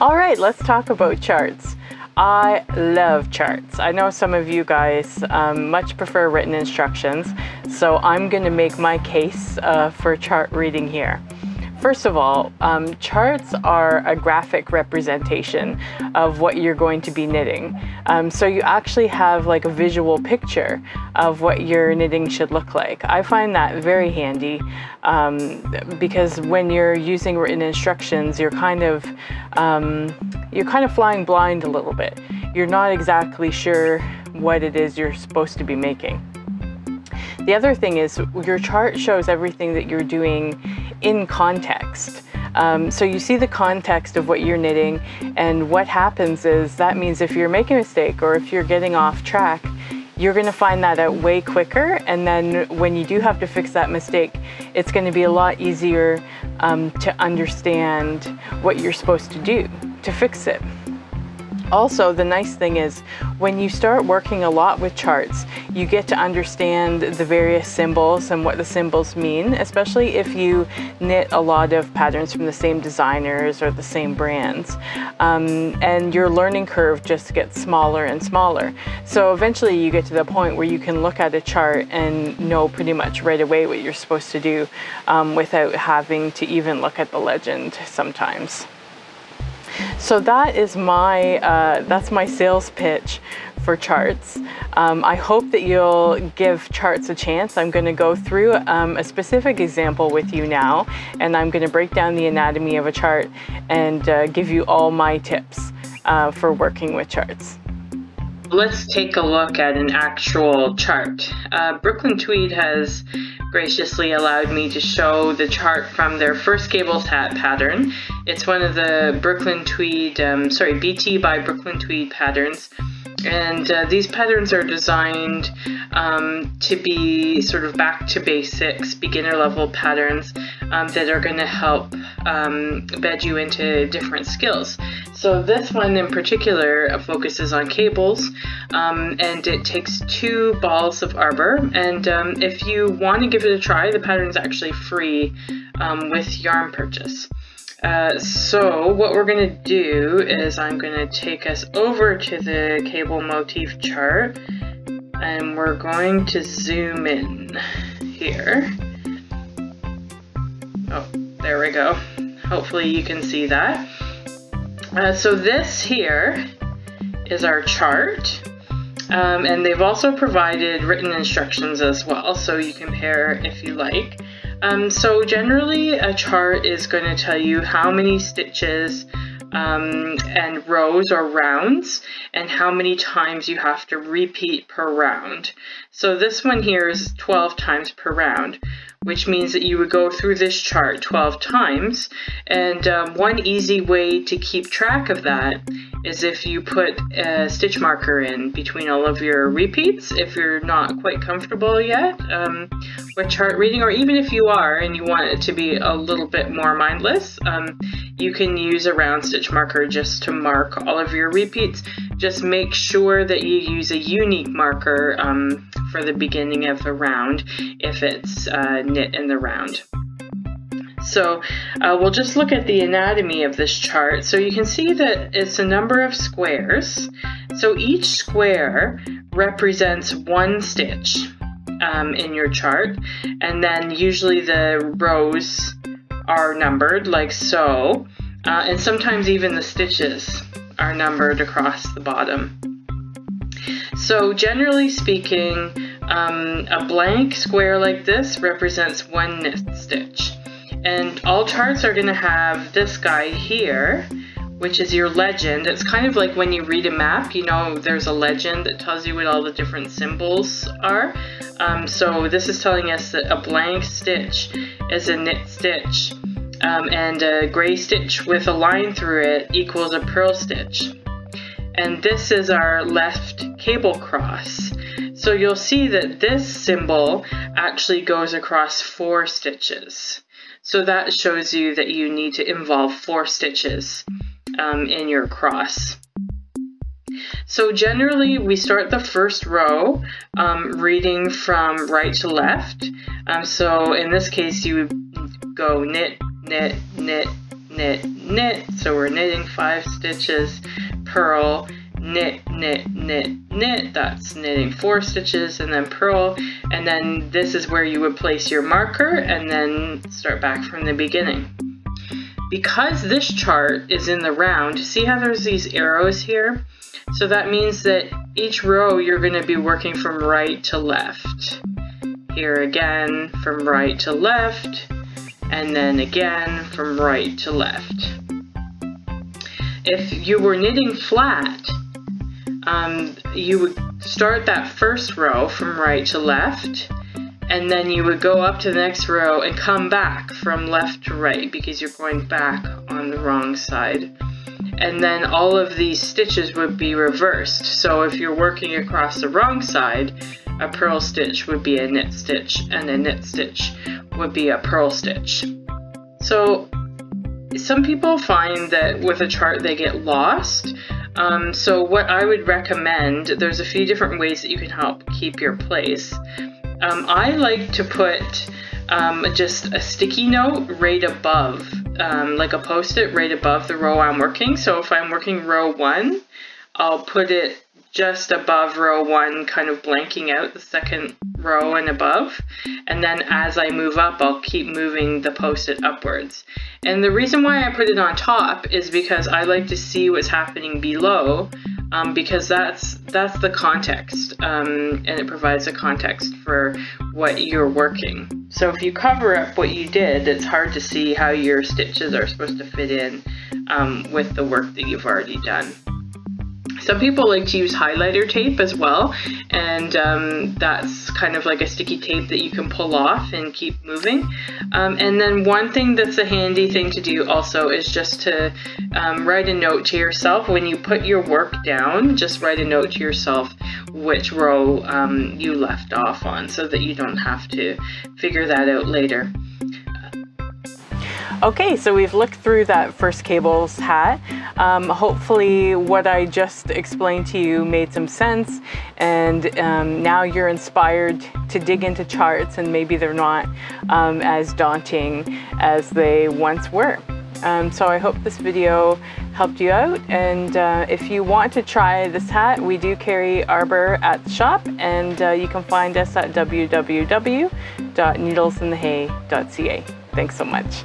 All right, let's talk about charts. I love charts. I know some of you guys much prefer written instructions, so I'm going to make my case for chart reading here. First of all, charts are a graphic representation of what you're going to be knitting. So you actually have like a visual picture of what your knitting should look like. I find that very handy because when you're using written instructions, you're kind of flying blind a little bit. You're not exactly sure what it is you're supposed to be making. The other thing is your chart shows everything that you're doing in context. So you see the context of what you're knitting, and what happens is that means if you're making a mistake or if you're getting off track, you're going to find that out way quicker. And then when you do have to fix that mistake, it's going to be a lot easier to understand what you're supposed to do to fix it. Also, the nice thing is when you start working a lot with charts, you get to understand the various symbols and what the symbols mean, especially if you knit a lot of patterns from the same designers or the same brands. And your learning curve just gets smaller and smaller. So eventually you get to the point where you can look at a chart and know pretty much right away what you're supposed to do without having to even look at the legend sometimes. So that is that's my sales pitch for charts. I hope that you'll give charts a chance. I'm going to go through a specific example with you now, and I'm going to break down the anatomy of a chart and give you all my tips for working with charts. Let's take a look at an actual chart. Brooklyn Tweed has graciously allowed me to show the chart from their first gables hat pattern. It's one of the BT by Brooklyn Tweed patterns. And these patterns are designed to be sort of back to basics, beginner level patterns that are going to help bed you into different skills. So this one in particular focuses on cables, and it takes 2 balls of arbor. And if you want to give it a try, the pattern is actually free with yarn purchase. So what we're going to do is I'm going to take us over to the cable motif chart, and we're going to zoom in here. Oh, there we go. Hopefully you can see that. So this here is our chart, and they've also provided written instructions as well, so you can pair if you like. So generally a chart is going to tell you how many stitches and rows or rounds and how many times you have to repeat per round. So this one here is 12 times per round, which means that you would go through this chart 12 times. And one easy way to keep track of that is if you put a stitch marker in between all of your repeats, if you're not quite comfortable yet with chart reading, or even if you are and you want it to be a little bit more mindless, you can use a round stitch marker just to mark all of your repeats. Just make sure that you use a unique marker for the beginning of the round if it's knit in the round. So we'll just look at the anatomy of this chart. So you can see that it's a number of squares. So each square represents 1 stitch in your chart, and then usually the rows are numbered like so, and sometimes even the stitches are numbered across the bottom. So generally speaking, a blank square like this represents 1 knit stitch. And all charts are going to have this guy here, which is your legend. It's kind of like when you read a map, you know, there's a legend that tells you what all the different symbols are. So this is telling us that a blank stitch is a knit stitch, and a gray stitch with a line through it equals a purl stitch. And this is our left cable cross. So you'll see that this symbol actually goes across 4 stitches. So that shows you that you need to involve 4 stitches in your cross. So generally we start the first row reading from right to left. So in this case you would go knit, knit, knit, knit, knit. So we're knitting 5 stitches, purl, knit, knit, knit, knit. That's knitting 4 stitches, and then purl. And then this is where you would place your marker and then start back from the beginning. Because this chart is in the round, see how there's these arrows here? So that means that each row you're going to be working from right to left. Here again, from right to left, and then again from right to left. If you were knitting flat, you would start that first row from right to left, and then you would go up to the next row and come back from left to right because you're going back on the wrong side. And then all of these stitches would be reversed. So if you're working across the wrong side, a purl stitch would be a knit stitch, and a knit stitch would be a purl stitch. So some people find that with a chart they get lost. So what I would recommend, there's a few different ways that you can help keep your place. I like to put just a sticky note right above, like a post-it right above the row I'm working. So if I'm working row 1, I'll put it just above row 1, kind of blanking out the second row and above. And then as I move up, I'll keep moving the post-it upwards. And the reason why I put it on top is because I like to see what's happening below, because that's the context, and it provides a context for what you're working. So if you cover up what you did, it's hard to see how your stitches are supposed to fit in with the work that you've already done. Some people like to use highlighter tape as well, and that's kind of like a sticky tape that you can pull off and keep moving. And then one thing that's a handy thing to do also is just to write a note to yourself. When you put your work down, just write a note to yourself which row you left off on, so that you don't have to figure that out later. Okay, so we've looked through that first cables hat. Hopefully what I just explained to you made some sense, and now you're inspired to dig into charts, and maybe they're not as daunting as they once were. So I hope this video helped you out, and if you want to try this hat, we do carry arbor at the shop, and you can find us at www.needlesinthehay.ca. Thanks so much.